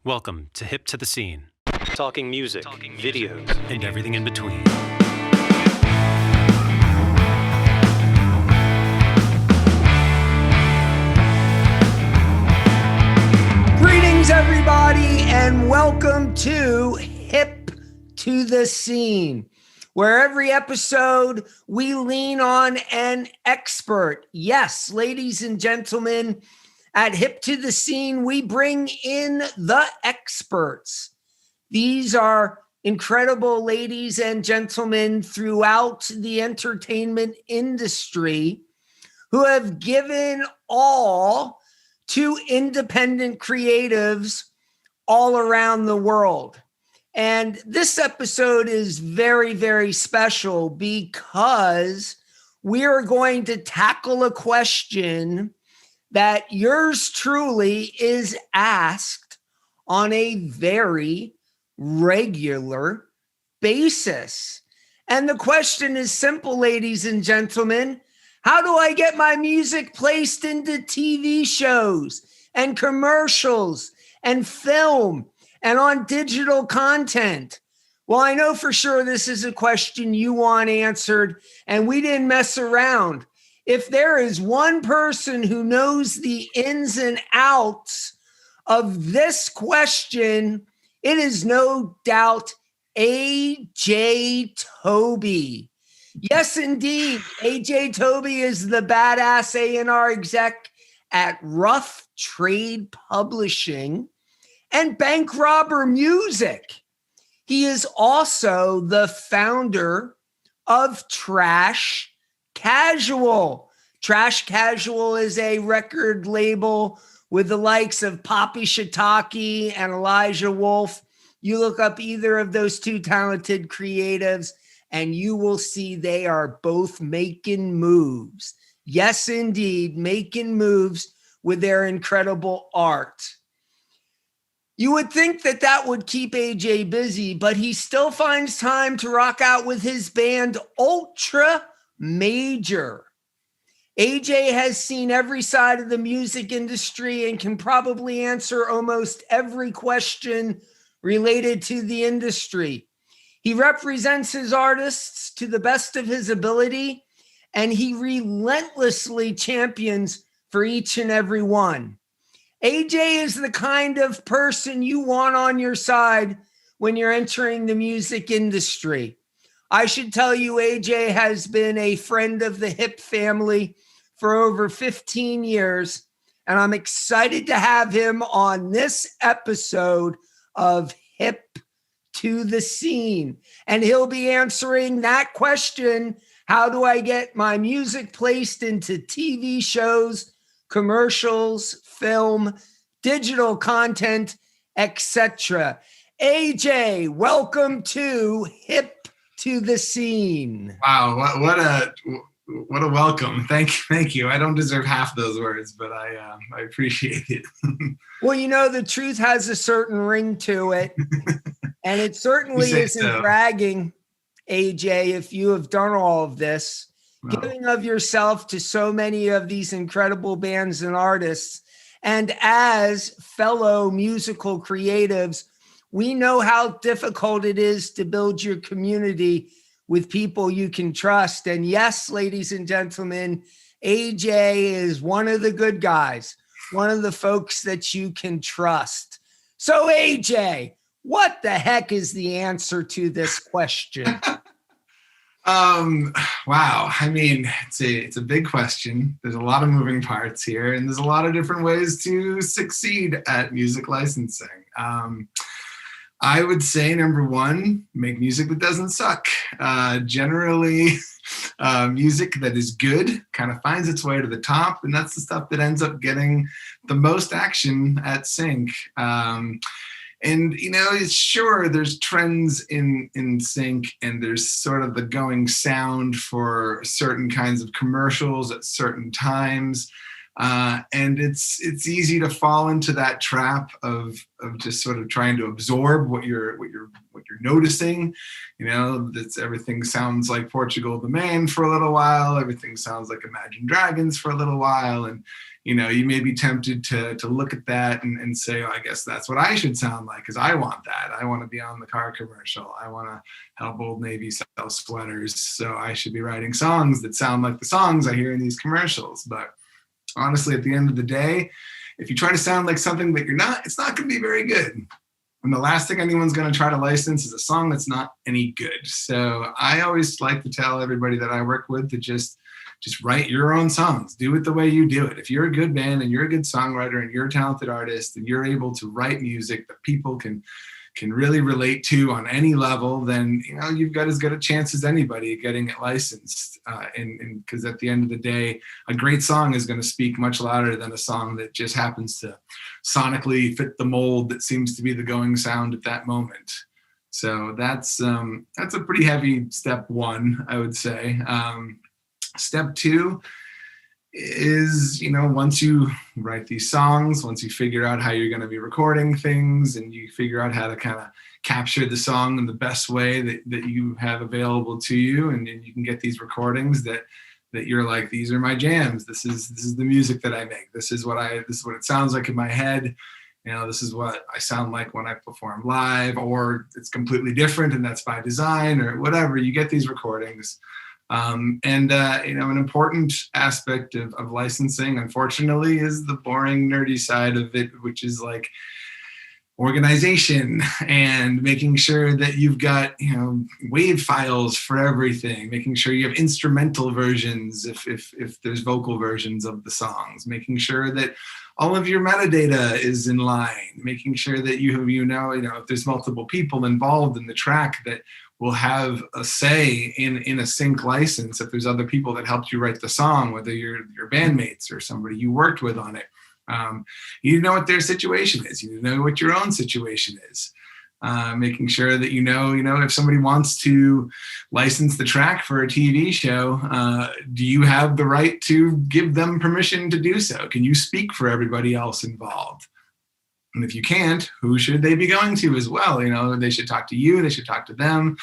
Welcome to Hip to the Scene. Talking music, videos, and everything in between. Greetings, everybody, and welcome to Hip to the Scene, where every episode we lean on an expert. Yes, ladies and gentlemen, at Hip to the Scene, we bring in the experts. These are incredible ladies and gentlemen throughout the entertainment industry who have given all to independent creatives all around the world. And this episode is very, very special because we are going to tackle a question that yours truly is asked on a very regular basis. And the question is simple, ladies and gentlemen. How do I get my music placed into TV shows and commercials and film and on digital content? Well, I know for sure this is a question you want answered, and we didn't mess around. If there is one person who knows the ins and outs of this question, it is no doubt AJ Toby. Yes, indeed. AJ Toby is the badass A&R exec at Rough Trade Publishing and Bank Robber Music. He is also the founder of Trash Casual. Trash Casual is a record label with the likes of Poppy Shiitake and Elijah Wolf. You look up either of those two talented creatives and you will see they are both making moves. Yes, indeed, making moves with their incredible art. You would think that that would keep AJ busy, but he still finds time to rock out with his band Ultra Major. AJ has seen every side of the music industry and can probably answer almost every question related to the industry. He represents his artists to the best of his ability, and he relentlessly champions for each and every one. AJ is the kind of person you want on your side when you're entering the music industry. I should tell you, AJ has been a friend of the Hip family for over 15 years, and I'm excited to have him on this episode of Hip to the Scene. And he'll be answering that question: how do I get my music placed into TV shows, commercials, film, digital content, etc.? AJ, welcome to Hip to the Scene. Wow, what a welcome. Thank you. I don't deserve half those words, but I appreciate it. Well, you know, the truth has a certain ring to it, and it certainly isn't so bragging, AJ, if you have done all of this, giving of yourself to so many of these incredible bands and artists. And as fellow musical creatives, we know how difficult it is to build your community with people you can trust. And yes, ladies and gentlemen, AJ is one of the good guys, one of the folks that you can trust. So AJ, what the heck is the answer to this question? Wow. I mean, it's a big question. There's a lot of moving parts here, and there's a lot of different ways to succeed at music licensing. I would say, number one, make music that doesn't suck. Generally, music that is good kind of finds its way to the top, and that's the stuff that ends up getting the most action at sync. And, you know, it's sure there's trends in sync, and there's sort of the going sound for certain kinds of commercials at certain times. And it's easy to fall into that trap of just sort of trying to absorb what you're noticing. That's everything sounds like Portugal the Man for a little while. Everything sounds like Imagine Dragons for a little while, and you may be tempted to look at that and say, oh, I guess that's what I should sound like, because I want that. I want to be on the car commercial. I want to help Old Navy sell sweaters, so I should be writing songs that sound like the songs I hear in these commercials. But honestly, at the end of the day, if you try to sound like something that you're not, it's not going to be very good. And the last thing anyone's going to try to license is a song that's not any good. So I always like to tell everybody that I work with to just write your own songs. Do it the way you do it. If you're a good band and you're a good songwriter and you're a talented artist and you're able to write music that people can really relate to on any level, then you've got as good a chance as anybody at getting it licensed. And because at the end of the day, a great song is going to speak much louder than a song that just happens to sonically fit the mold that seems to be the going sound at that moment. So that's a pretty heavy step one, I would say. Step two is, once you write these songs, once you figure out how you're going to be recording things and you figure out how to kind of capture the song in the best way that you have available to you, and then you can get these recordings that you're like, these are my jams. This is the music that I make. This is what it sounds like in my head. This is what I sound like when I perform live, or it's completely different and that's by design or whatever. You get these recordings. An important aspect of licensing, unfortunately, is the boring, nerdy side of it, which is like organization and making sure that you've got, wave files for everything, making sure you have instrumental versions if there's vocal versions of the songs, making sure that all of your metadata is in line, making sure that if there's multiple people involved in the track that will have a say in a sync license. If there's other people that helped you write the song, whether you're your bandmates or somebody you worked with on it, you need to know what their situation is. You need to know what your own situation is. Making sure that if somebody wants to license the track for a TV show, do you have the right to give them permission to do so? Can you speak for everybody else involved? And if you can't, who should they be going to as well? They should talk to you, they should talk to them.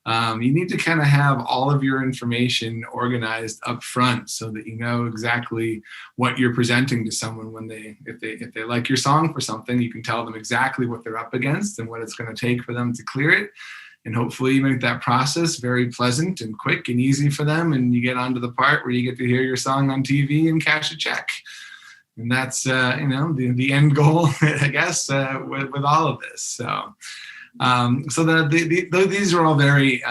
You need to kind of have all of your information organized up front so that you know exactly what you're presenting to someone when if they like your song for something, you can tell them exactly what they're up against and what it's going to take for them to clear it. And hopefully you make that process very pleasant and quick and easy for them. And you get onto the part where you get to hear your song on TV and cash a check. And that's, the end goal, I guess, with all of this. So these are all very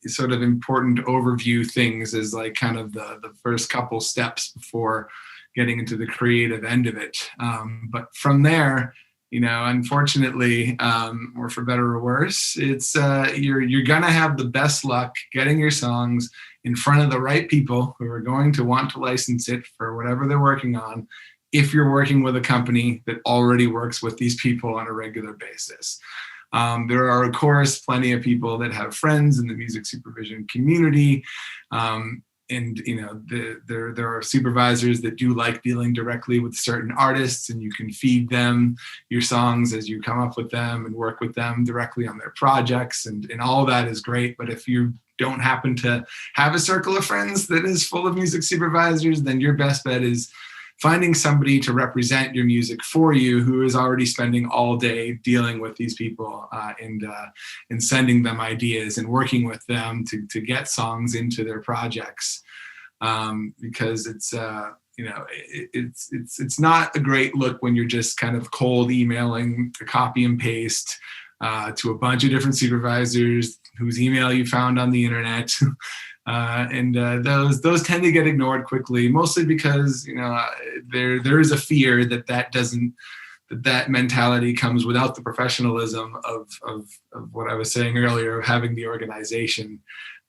sort of important overview things as like kind of the first couple steps before getting into the creative end of it. But from there, unfortunately, or for better or worse, it's you're gonna have the best luck getting your songs in front of the right people who are going to want to license it for whatever they're working on, if you're working with a company that already works with these people on a regular basis. There are, of course, plenty of people that have friends in the music supervision community. There are supervisors that do like dealing directly with certain artists, and you can feed them your songs as you come up with them and work with them directly on their projects, and all that is great. But if you don't happen to have a circle of friends that is full of music supervisors, then your best bet is finding somebody to represent your music for you who is already spending all day dealing with these people and sending them ideas and working with them to get songs into their projects. Because it's not a great look when you're just kind of cold emailing a copy and paste to a bunch of different supervisors whose email you found on the internet. Those tend to get ignored quickly, mostly because there is a fear that mentality comes without the professionalism of what I was saying earlier, of having the organization.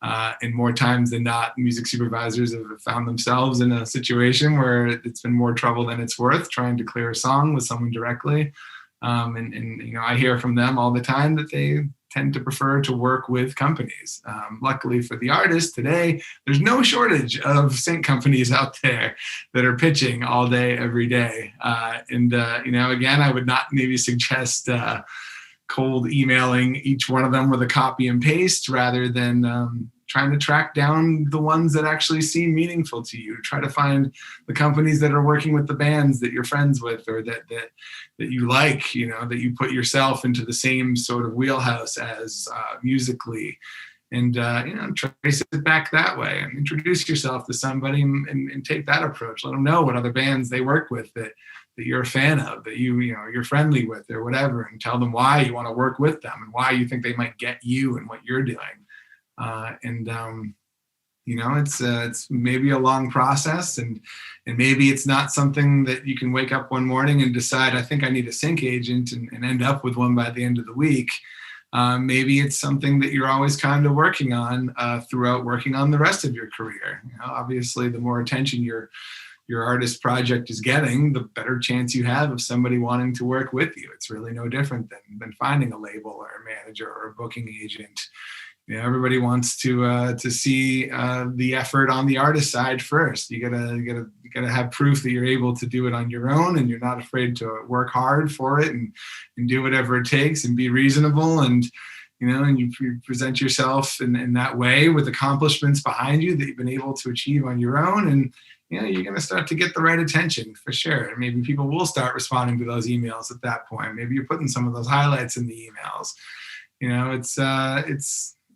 And more times than not, music supervisors have found themselves in a situation where it's been more trouble than it's worth trying to clear a song with someone directly. I hear from them all the time that tend to prefer to work with companies. Luckily for the artist today, there's no shortage of sync companies out there that are pitching all day, every day. Again, I would not maybe suggest cold emailing each one of them with a copy and paste rather than trying to track down the ones that actually seem meaningful to you. Try to find the companies that are working with the bands that you're friends with, or that you like, that you put yourself into the same sort of wheelhouse as musically, and trace it back that way, and introduce yourself to somebody and take that approach. Let them know what other bands they work with that you're a fan of, that you're friendly with, or whatever, and tell them why you want to work with them and why you think they might get you and what you're doing. It's maybe a long process, and maybe it's not something that you can wake up one morning and decide, I think I need a sync agent, and end up with one by the end of the week. Maybe it's something that you're always kind of working on throughout working on the rest of your career. Obviously, the more attention your artist project is getting, the better chance you have of somebody wanting to work with you. It's really no different than finding a label or a manager or a booking agent. Everybody wants to see the effort on the artist side first. You gotta have proof that you're able to do it on your own, and you're not afraid to work hard for it and do whatever it takes and be reasonable, and you present yourself in that way with accomplishments behind you that you've been able to achieve on your own, and you're going to start to get the right attention for sure. And maybe people will start responding to those emails at that point. Maybe you're putting some of those highlights in the emails.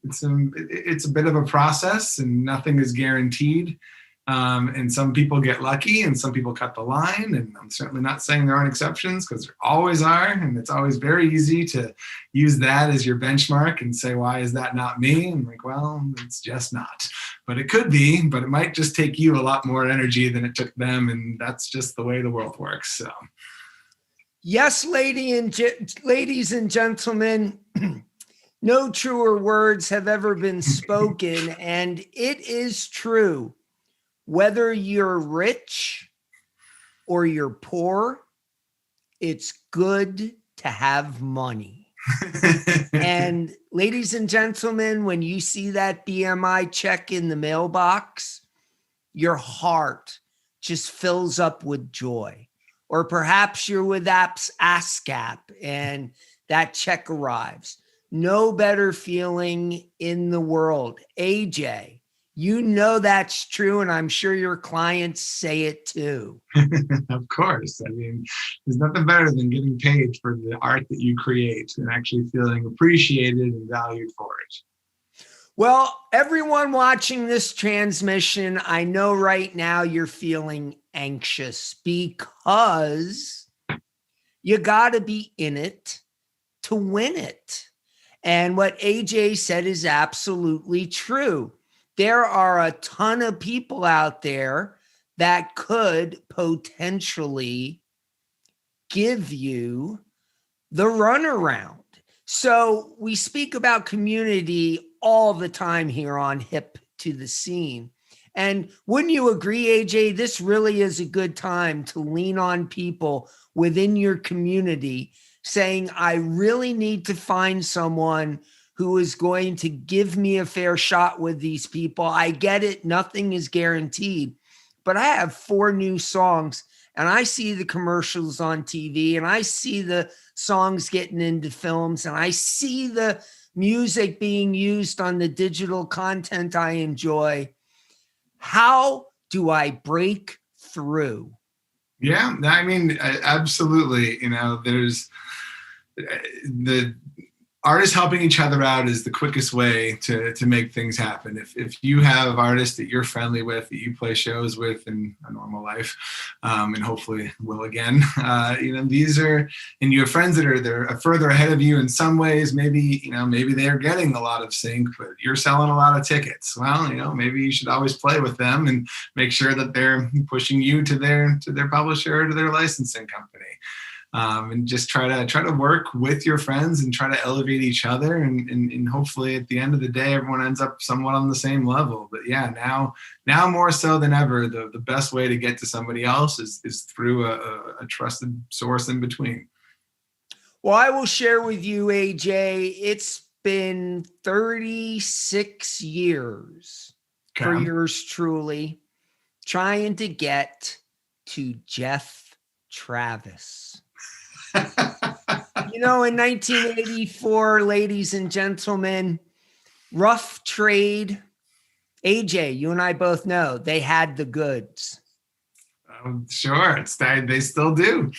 It's a bit of a process, and nothing is guaranteed. And some people get lucky and some people cut the line. And I'm certainly not saying there aren't exceptions, because there always are. And it's always very easy to use that as your benchmark and say, why is that not me? And well, it's just not. But it could be, but it might just take you a lot more energy than it took them. And that's just the way the world works. So, yes, ladies and gentlemen, no truer words have ever been spoken, and it is true. Whether you're rich or you're poor, it's good to have money. And ladies and gentlemen, when you see that BMI check in the mailbox, your heart just fills up with joy. Or perhaps you're with ASCAP and that check arrives. No better feeling in the world. AJ, that's true, and I'm sure your clients say it too. Of course. I mean, there's nothing better than getting paid for the art that you create and actually feeling appreciated and valued for it. Well, everyone watching this transmission, I know right now you're feeling anxious because you got to be in it to win it. And what AJ said is absolutely true. There are a ton of people out there that could potentially give you the runaround. So we speak about community all the time here on Hip to the Scene. And wouldn't you agree, AJ, this really is a good time to lean on people within your community saying, I really need to find someone who is going to give me a fair shot with these people. I get it. Nothing is guaranteed, but I have 4 new songs, and I see the commercials on TV, and I see the songs getting into films, and I see the music being used on the digital content I enjoy. How do I break through? Yeah, I mean, absolutely. There's the artists helping each other out is the quickest way to make things happen. If you have artists that you're friendly with, that you play shows with in a normal life, and hopefully will again, these are, and you have friends that are further ahead of you in some ways. Maybe they're getting a lot of sync, but you're selling a lot of tickets. Well, maybe you should always play with them and make sure that they're pushing you to their publisher or to their licensing company. And just try to work with your friends and try to elevate each other, and hopefully at the end of the day everyone ends up somewhat on the same level. But yeah, now more so than ever, the best way to get to somebody else is through a trusted source in between. Well, I will share with you, AJ, it's been 36 years for Okay. yours truly trying to get to Jeff Travis. You know, in 1984, ladies and gentlemen, Rough Trade, AJ, you and I both know they had the goods. Sure, they still do.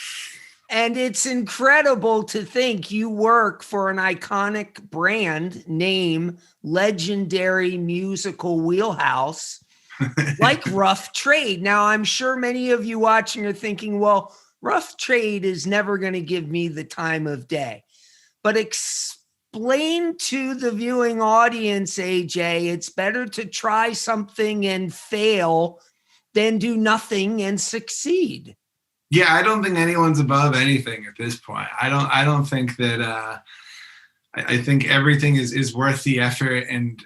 And it's incredible to think you work for an iconic brand name, legendary musical wheelhouse like Rough Trade. Now, I'm sure many of you watching are thinking, well, Rough Trade is never going to give me the time of day. But explain to the viewing audience, AJ, it's better to try something and fail than do nothing and succeed. Yeah, I don't think anyone's above anything at this point. I don't think that. I think everything is worth the effort, and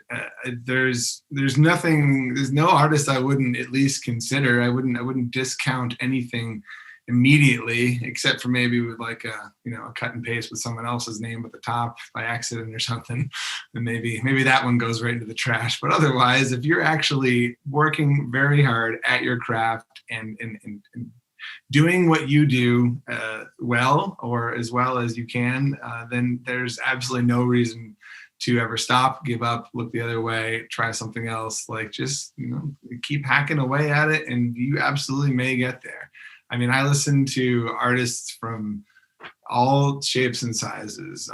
there's no artist I wouldn't at least consider. I wouldn't discount anything immediately, except for maybe with like a cut and paste with someone else's name at the top by accident or something. And maybe that one goes right into the trash. But otherwise, if you're actually working very hard at your craft and doing what you do well, or as well as you can, then there's absolutely no reason to ever stop, give up, look the other way, try something else. Like, just keep hacking away at it, and you absolutely may get there. I mean, I listen to artists from all shapes and sizes,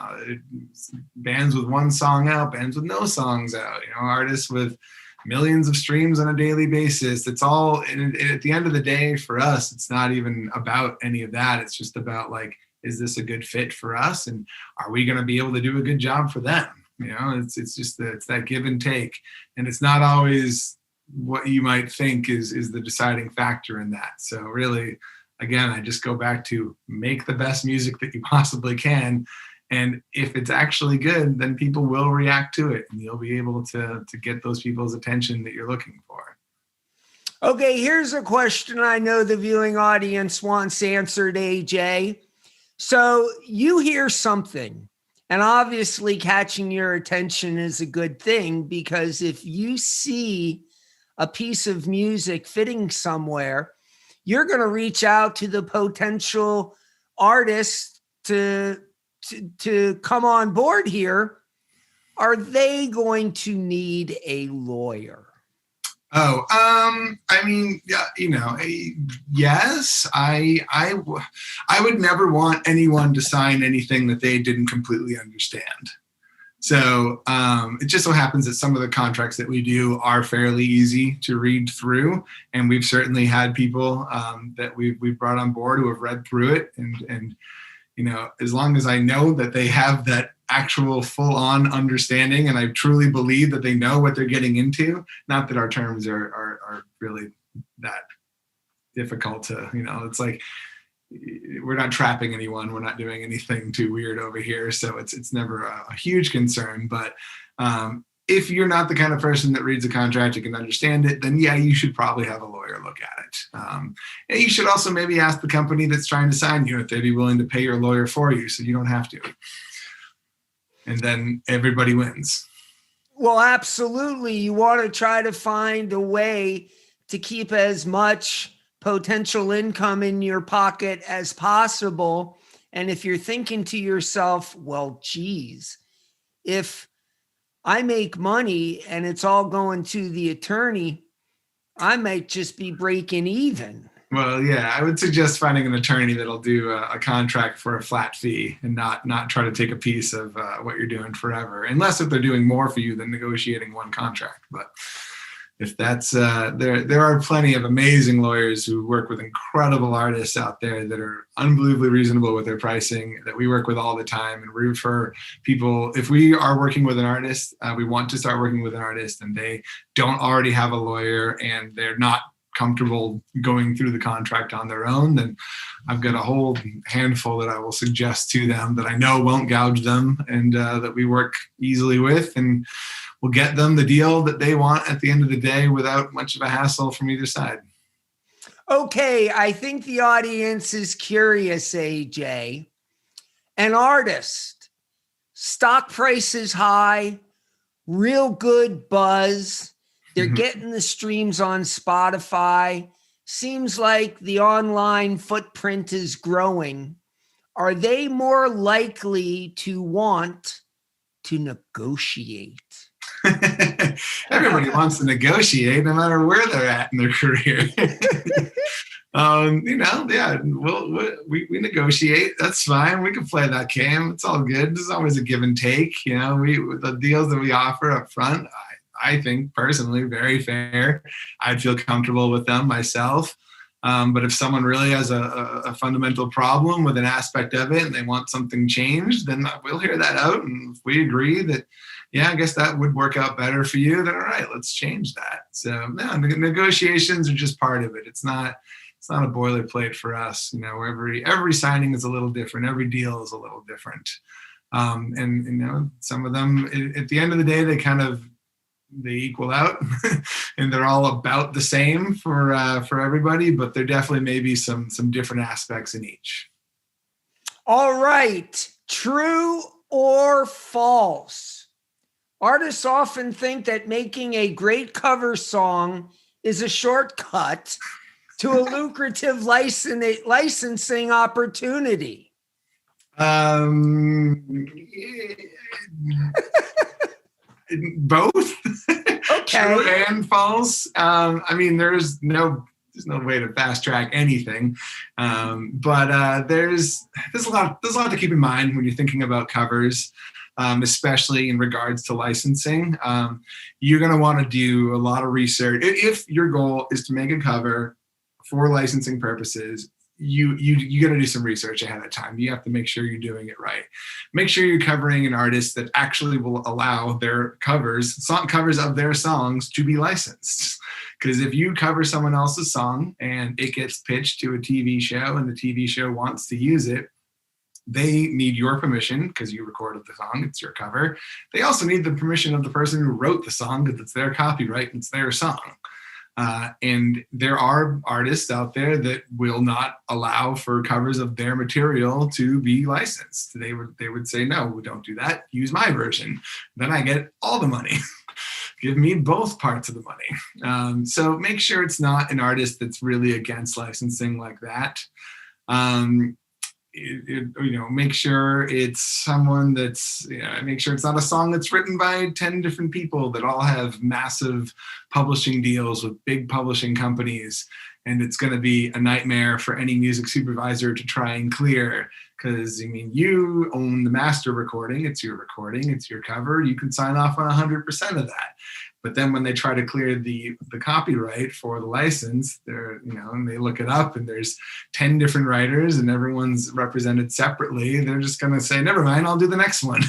bands with one song out, bands with no songs out, artists with millions of streams on a daily basis. It's all, and at the end of the day, for us, it's not even about any of that. It's just about, like, is this a good fit for us, and are we going to be able to do a good job for them? It's just it's that give and take, and it's not always what you might think is the deciding factor in that. So really, again, I just go back to make the best music that you possibly can. And if it's actually good, then people will react to it, and you'll be able to get those people's attention that you're looking for. Okay, here's a question I know the viewing audience wants answered, AJ. So you hear something, and obviously catching your attention is a good thing, because if you see a piece of music fitting somewhere, you're going to reach out to the potential artist to come on board here. Are they going to need a lawyer? Oh, I mean, yes. I would never want anyone to sign anything that they didn't completely understand. So it just so happens that some of the contracts that we do are fairly easy to read through, and we've certainly had people that we've brought on board who have read through it, and as long as I know that they have that actual full-on understanding, and I truly believe that they know what they're getting into, not that our terms are really that difficult to, it's like, we're not trapping anyone. We're not doing anything too weird over here. So it's never a huge concern. But if you're not the kind of person that reads a contract and can understand it, then yeah, you should probably have a lawyer look at it. And you should also maybe ask the company that's trying to sign you if they'd be willing to pay your lawyer for you, so you don't have to. And then everybody wins. Well, absolutely. You want to try to find a way to keep as much potential income in your pocket as possible. And if you're thinking to yourself, well, geez, if I make money and it's all going to the attorney, I might just be breaking even. Well, yeah, I would suggest finding an attorney that'll do a contract for a flat fee and not try to take a piece of what you're doing forever, unless if they're doing more for you than negotiating one contract. But if that's there are plenty of amazing lawyers who work with incredible artists out there that are unbelievably reasonable with their pricing, that we work with all the time. And we refer people, if we are working with an artist, we want to start working with an artist and they don't already have a lawyer and they're not comfortable going through the contract on their own, then I've got a whole handful that I will suggest to them that I know won't gouge them, and that we work easily with, and we'll get them the deal that they want at the end of the day without much of a hassle from either side. Okay, I think the audience is curious, AJ. An artist stock price is high, real good buzz. They're getting the streams on Spotify. Seems like the online footprint is growing. Are they more likely to want to negotiate? Everybody wants to negotiate no matter where they're at in their career. We negotiate. That's fine. We can play that game. It's all good. There's always a give and take. The deals that we offer up front, I think personally, very fair. I'd feel comfortable with them myself. But if someone really has a fundamental problem with an aspect of it and they want something changed, then we'll hear that out. And if we agree that, yeah, I guess that would work out better for you, then all right, let's change that. So negotiations are just part of it. It's not a boilerplate for us. Every signing is a little different. Every deal is a little different. And some of them, at the end of the day, they equal out and they're all about the same for everybody, but there definitely may be some different aspects in each. All right. True or false? Artists often think that making a great cover song is a shortcut to a lucrative licensing opportunity. Both. Okay. True and false. There's no way to fast track anything, but there's a lot to keep in mind when you're thinking about covers, especially in regards to licensing. You're going to want to do a lot of research if your goal is to make a cover for licensing purposes. You got to do some research ahead of time. You have to make sure you're doing it right. Make sure you're covering an artist that actually will allow their covers of their songs to be licensed. Because if you cover someone else's song and it gets pitched to a TV show and the TV show wants to use it, they need your permission because you recorded the song. It's your cover. They also need the permission of the person who wrote the song because it's their copyright and it's their song. And there are artists out there that will not allow for covers of their material to be licensed. They would say, no, we don't do that. Use my version. Then I get all the money. Give me both parts of the money. So make sure it's not an artist that's really against licensing like that. Make sure it's someone make sure it's not a song that's written by 10 different people that all have massive publishing deals with big publishing companies. And it's going to be a nightmare for any music supervisor to try and clear. Because, you own the master recording. It's your recording. It's your cover. You can sign off on 100% of that. But then when they try to clear the copyright for the license, and they look it up and there's 10 different writers and everyone's represented separately, they're just going to say, never mind, I'll do the next one.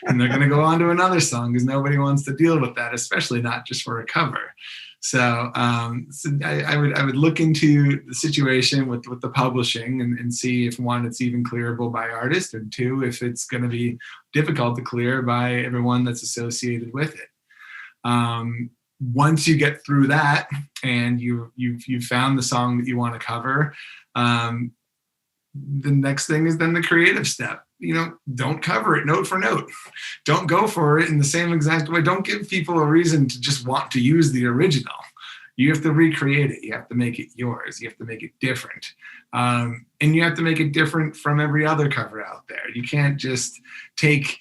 And they're going to go on to another song because nobody wants to deal with that, especially not just for a cover. So I would look into the situation with the publishing and see if, one, it's even clearable by artist, and two, if it's going to be difficult to clear by everyone that's associated with it. Once you get through that and you've found the song that you want to cover, the next thing is then the creative step. Don't cover it note for note. Don't go for it in the same exact way. Don't give people a reason to just want to use the original. You have to recreate it. You have to make it yours. You have to make it different. And you have to make it different from every other cover out there. You can't just take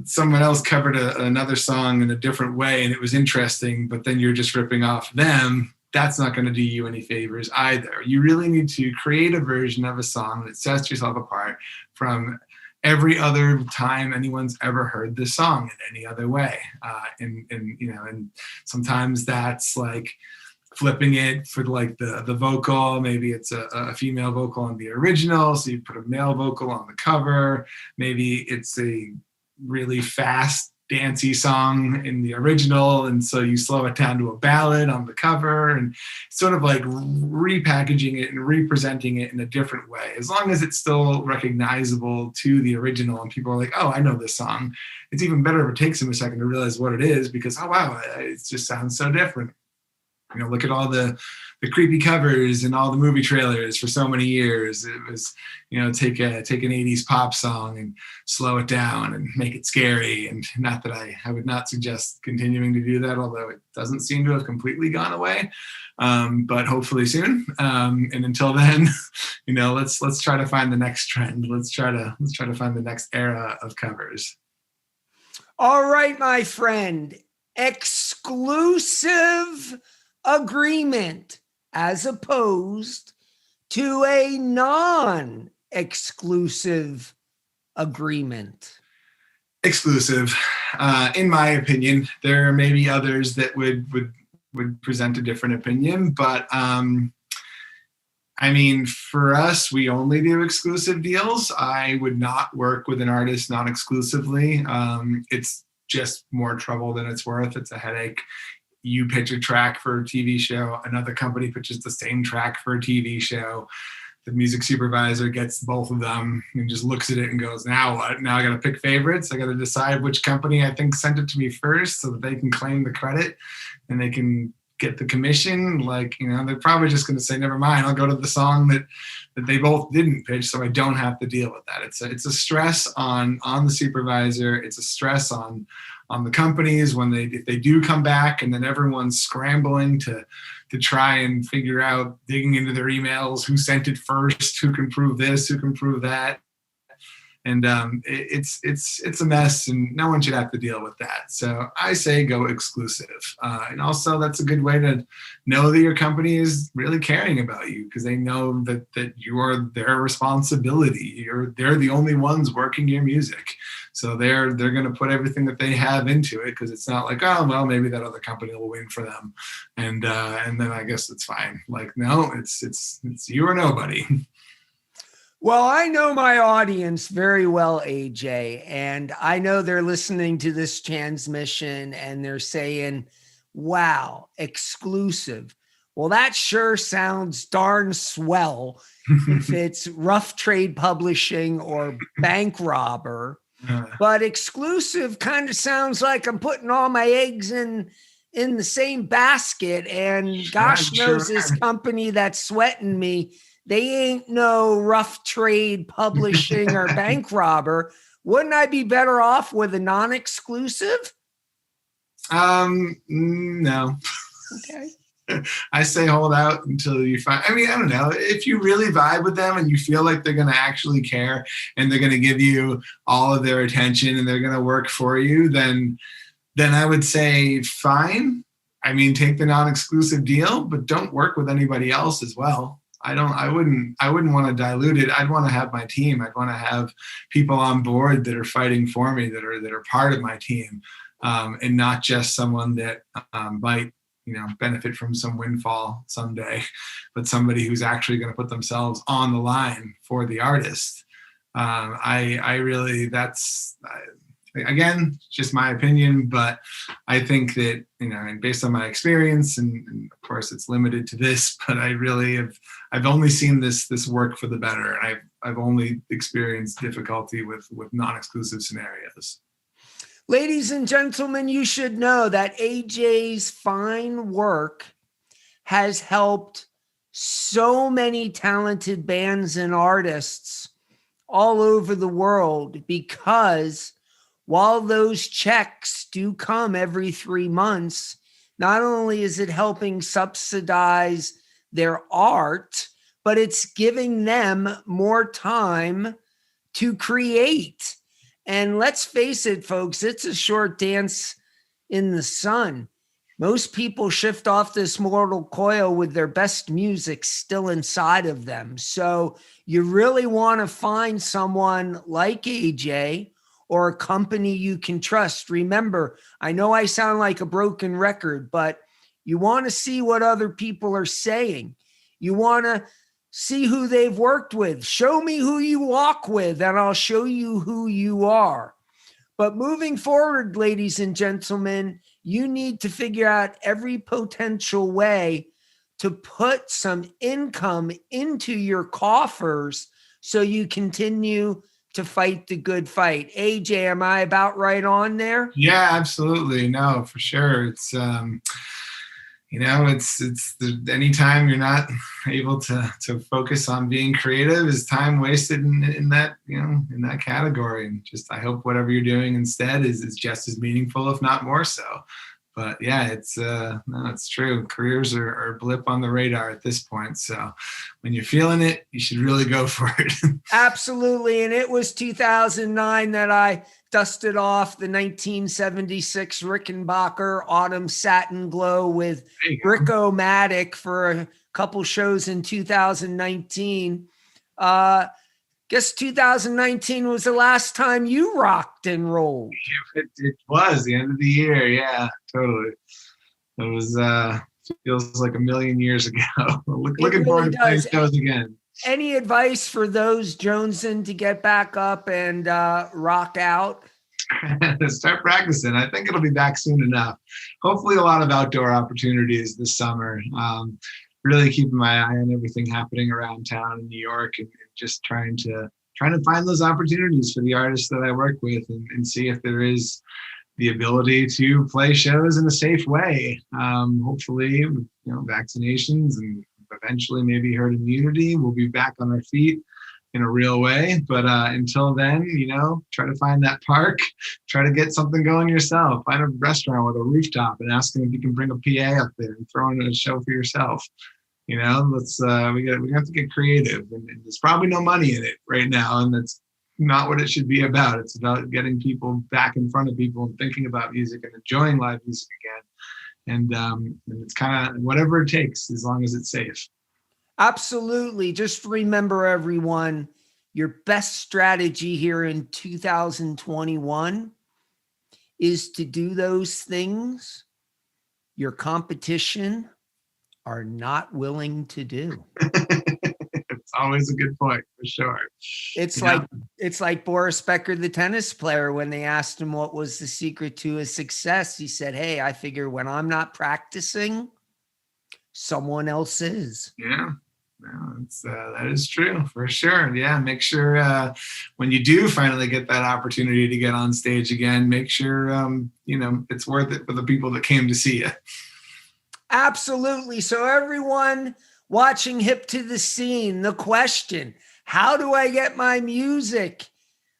someone else covered another song in a different way and it was interesting, but then you're just ripping off them. That's not going to do you any favors either. You really need to create a version of a song that sets yourself apart from every other time anyone's ever heard this song in any other way. And sometimes that's like flipping it for like the vocal. Maybe it's a female vocal on the original, so you put a male vocal on the cover. Maybe it's a really fast dancey song in the original, and so you slow it down to a ballad on the cover, and sort of like repackaging it and representing it in a different way, as long as it's still recognizable to the original and people are like, oh, I know this song. It's even better if it takes them a second to realize what it is, because, oh wow, it just sounds so different. look at all the creepy covers and all the movie trailers for so many years. It was, take an 80s pop song and slow it down and make it scary. And not that I would not suggest continuing to do that, although it doesn't seem to have completely gone away. But hopefully soon. And until then, let's try to find the next trend. Let's try to find the next era of covers. All right, my friend, exclusive agreement as opposed to a non-exclusive agreement. Exclusive, in my opinion. There may be others that would present a different opinion, but for us, we only do exclusive deals. I would not work with an artist non-exclusively. It's just more trouble than it's worth. It's a headache. You pitch a track for a TV show, another company pitches the same track for a TV show. The music supervisor gets both of them and just looks at it and goes, now what? Now I got to pick favorites. I got to decide which company I think sent it to me first so that they can claim the credit and they can get the commission. They're probably just going to say, never mind, I'll go to the song that they both didn't pitch so I don't have to deal with that. It's a stress on the supervisor. It's a stress on the companies if they do come back, and then everyone's scrambling to try and figure out, digging into their emails, who sent it first, who can prove this, who can prove that. And it's a mess, and no one should have to deal with that. So I say go exclusive. And also that's a good way to know that your company is really caring about you, because they know that you are their responsibility. They're the only ones working your music. So they're going to put everything that they have into it, because it's not like, oh, well, maybe that other company will win for them. And then I guess it's fine. No, it's you or nobody. Well, I know my audience very well, AJ, and I know they're listening to this transmission and they're saying, wow, exclusive. Well, that sure sounds darn swell if it's Rough Trade Publishing or Bank Robber. But exclusive kind of sounds like I'm putting all my eggs in the same basket, and gosh knows this company that's sweating me, they ain't no Rough Trade Publishing or Bank Robber. Wouldn't I be better off with a non-exclusive? No. Okay. I say hold out until you find, I don't know. If you really vibe with them and you feel like they're going to actually care and they're going to give you all of their attention and they're going to work for you, then I would say fine. Take the non-exclusive deal, but don't work with anybody else as well. I wouldn't want to dilute it. I'd want to have my team. I'd want to have people on board that are fighting for me, that are part of my team, and not just someone that might benefit from some windfall someday, but somebody who's actually going to put themselves on the line for the artist. Again, just my opinion, but I think that, and based on my experience, and of course it's limited to this, but I've only seen this work for the better. And I've only experienced difficulty with non-exclusive scenarios. Ladies and gentlemen, you should know that AJ's fine work has helped so many talented bands and artists all over the world, because while those checks do come every 3 months, not only is it helping subsidize their art, but it's giving them more time to create. And let's face it, folks, it's a short dance in the sun. Most people shift off this mortal coil with their best music still inside of them. So you really want to find someone like AJ or a company you can trust. Remember, I know I sound like a broken record, but you want to see what other people are saying. You want to see who they've worked with. Show me who you walk with, and I'll show you who you are. But moving forward, ladies and gentlemen, you need to figure out every potential way to put some income into your coffers so you continue to fight the good fight. AJ, am I about right on there? Yeah, absolutely. No, for sure. It's it's anytime you're not able to focus on being creative is time wasted in that, in that category. And just, I hope whatever you're doing instead is just as meaningful, if not more so. But yeah, it's true. Careers are a blip on the radar at this point. So when you're feeling it, you should really go for it. Absolutely. And it was 2009 that I dusted off the 1976 Rickenbacker Autumn Satin Glow with Brick-O-Matic for a couple shows in 2019. Guess 2019 was the last time you rocked and rolled. It was the end of the year. Yeah, totally. It was, feels like a million years ago. Looking forward to playing shows again. Any advice for those jonesing to get back up and rock out? Start practicing. I think it'll be back soon enough. Hopefully a lot of outdoor opportunities this summer. Really keeping my eye on everything happening around town in New York, and just trying to find those opportunities for the artists that I work with, and see if there is the ability to play shows in a safe way. Hopefully, vaccinations and eventually maybe herd immunity, we'll be back on our feet in a real way. But until then, try to find that park, try to get something going yourself, find a restaurant with a rooftop and ask them if you can bring a PA up there and throw in a show for yourself. We have to get creative, and there's probably no money in it right now. And that's not what it should be about. It's about getting people back in front of people and thinking about music and enjoying live music again. And it's kind of whatever it takes, as long as it's safe. Absolutely. Just remember, everyone, your best strategy here in 2021 is to do those things your competition are not willing to do. It's always a good point, for sure. It's like Boris Becker, the tennis player, when they asked him what was the secret to his success, he said, "Hey, I figure when I'm not practicing, someone else is." Yeah. No, that is true, for sure. Yeah, make sure when you do finally get that opportunity to get on stage again, make sure it's worth it for the people that came to see you. Absolutely. So everyone watching Hip to the Scene, the question, how do I get my music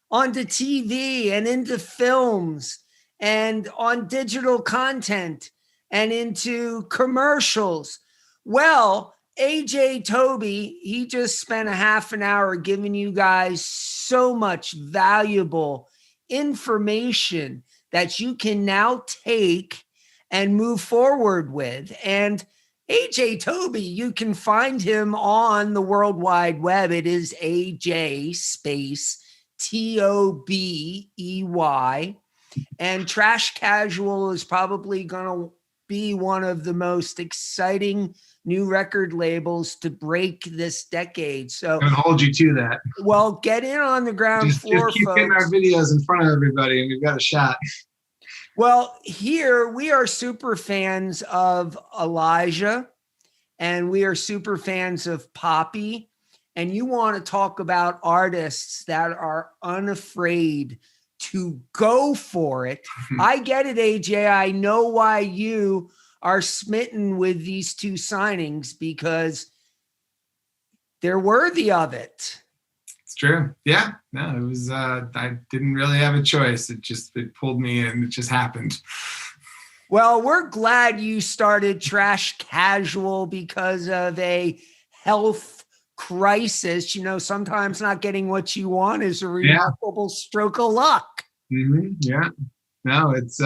onto TV and into films and on digital content and into commercials? Well, AJ Toby, he just spent a half an hour giving you guys so much valuable information that you can now take and move forward with. And AJ Toby, you can find him on the World Wide Web. It is AJ space TOBEY. And Trash Casual is probably going to be one of the most exciting new record labels to break this decade. So I'm gonna hold you to that. Well, get in on the ground floor, just keep folks. getting our videos in front of everybody, and we've got a shot. Well, here we are super fans of Elijah, and we are super fans of Poppy. And you want to talk about artists that are unafraid to go for it. I get it, AJ. I know why you are smitten with these two signings, because they're worthy of it. It's true. Yeah. No, it was, I didn't really have a choice. It pulled me in. It just happened. Well, we're glad you started Trash Casual because of a health crisis. Sometimes not getting what you want is a remarkable stroke of luck. Mm-hmm. Yeah. No, it was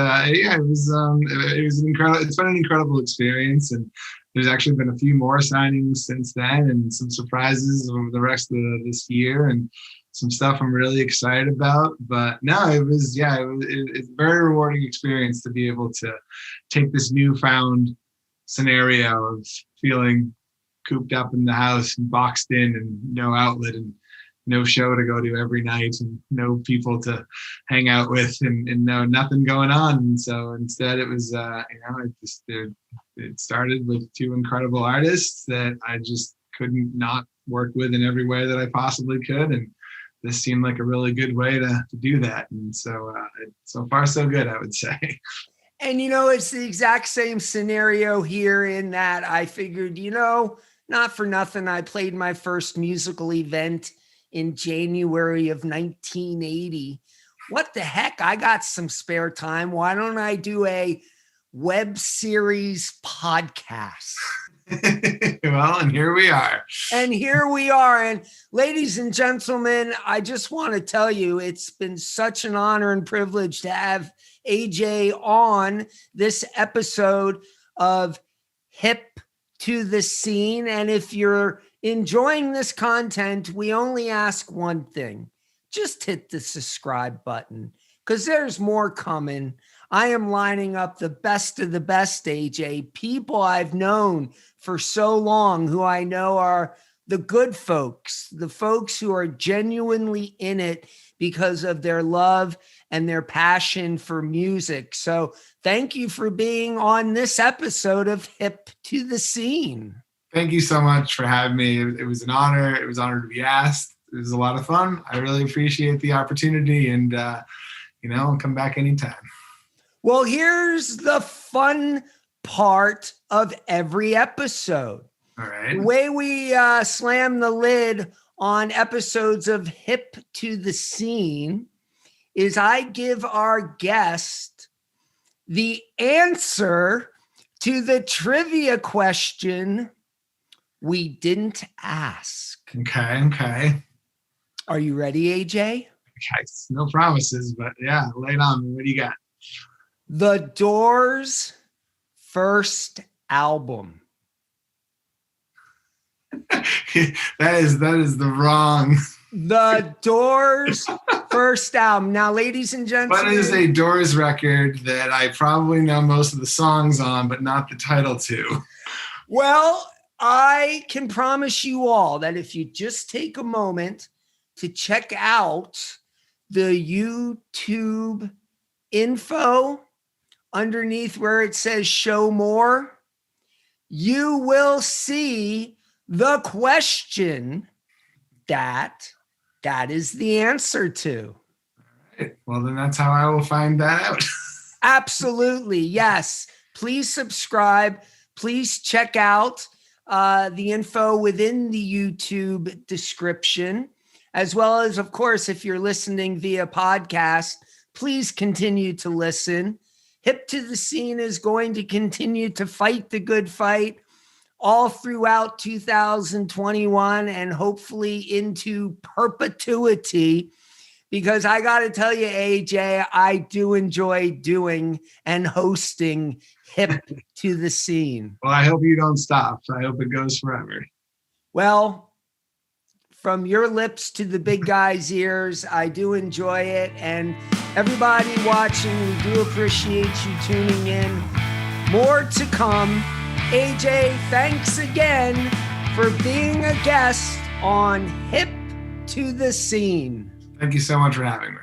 an incredible. It's been an incredible experience, and there's actually been a few more signings since then, and some surprises over the rest of this year, and some stuff I'm really excited about. But no, it's a very rewarding experience to be able to take this newfound scenario of feeling cooped up in the house and boxed in and no outlet and no show to go to every night and no people to hang out with and no nothing going on. And so instead it was, it started with two incredible artists that I just couldn't not work with in every way that I possibly could. And this seemed like a really good way to do that. And so, so far so good, I would say. And, it's the exact same scenario here in that I figured, not for nothing, I played my first musical event in January of 1980. What the heck? I got some spare time. Why don't I do a web series podcast? Well, and here we are. And ladies and gentlemen, I just want to tell you, it's been such an honor and privilege to have AJ on this episode of Hip to the Scene. And if you're enjoying this content, we only ask one thing. Just hit the subscribe button because there's more coming. I am lining up the best of the best, AJ, people I've known for so long who I know are the good folks, the folks who are genuinely in it because of their love and their passion for music. So thank you for being on this episode of Hip to the Scene. Thank you so much for having me. It was an honor. It was an honor to be asked. It was a lot of fun. I really appreciate the opportunity and, I'll come back anytime. Well, here's the fun part of every episode. All right. The way we slam the lid on episodes of Hip to the Scene is I give our guest the answer to the trivia question we didn't ask. Okay. Are you ready, AJ? Okay. No promises, but yeah, lay it on me. What do you got? The Doors' first album. that is the wrong. The Doors' first album. Now, ladies and gentlemen, what is a Doors record that I probably know most of the songs on, but not the title to? Well, I can promise you all that if you just take a moment to check out the YouTube info underneath where it says show more, you will see the question that is the answer to. Right. Well, then that's how I will find that out. Absolutely. Yes. Please subscribe. Please check out the info within the YouTube description, as well as, of course, if you're listening via podcast, please continue to listen. Hip to the Scene is going to continue to fight the good fight all throughout 2021 and hopefully into perpetuity, because I got to tell you, AJ, I do enjoy doing and hosting Hip to the Scene. Well, I hope you don't stop. I hope it goes forever. Well, from your lips to the big guy's ears, I do enjoy it. And everybody watching, we do appreciate you tuning in. More to come. AJ, thanks again for being a guest on Hip to the Scene. Thank you so much for having me.